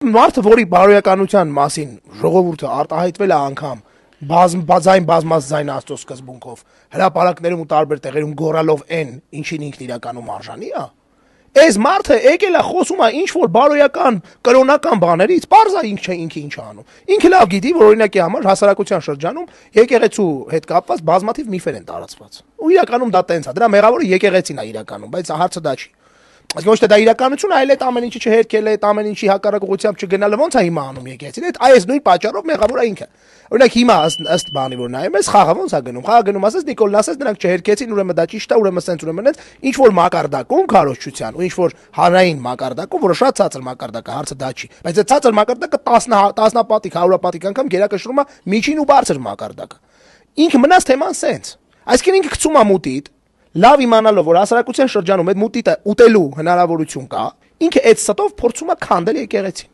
Մարդը, որի բարոյականության մասին ժողովուրդը արտահայտվել է անգամ բազմազայն Աստծո սկզբունքով, հրապարակներում ու տարբեր տեղերում գոռալով այն, ինչին ինքն իրականում արժանի է, այս մարդը եկել է խոսում է ինչ որ բարոյական կրոնական բաներից, պարզ է ինքը ինչ անում։ Ինքը լավ գիտի, որ օրինակի համար հասարակության շրջանում եկեղեցու հետ կապված բազմաթիվ միֆեր են տարածված։ Ու իրականում դա տենց է, դրա մեղավորը եկեղեցին է իրականում, բայց հարցը դա չի։ Այսինքն ոչ թե դա իրականություն է, այլ այդ ամեն ինչը չհերքել է, այդ ամեն ինչի հակառակ ուղղությամբ չգնալը ոնց է հիմա անում եկեղեցին։ Այդ այս նույն պատճառով մեղավոր է ինքը։ Օրինակ հիմա ըստ բանի որ նայում ես, խաղը ոնց է գնում։ Խաղը գնում ասես Նիկոլն ասես նրանք չհերքեցին, ուրեմն դա ճիշտ է, ուրեմն սենց ուրեմն ինչ որ մակարդակում քարոզչության ու ինչ որ հանրային մակարդակում, որը շատ ցածր մակարդակ է, հարցը դա չի։ Բայց այդ ցածր մակարդակը 10-տասնապատիկ, 100-պատիկ անգամ գերակշռում է միջին ու բարձր մակարդակը։ Ինքը մնաց թեման սենց։ Այսինքն ինքը գցում է մուտիտ, լավ իմանալով որ հասարակության շրջանում այդ մուտիտը ուտելու հնարավորություն կա, ինքը այդ ստով փորձում է քանդել եկեղեցին։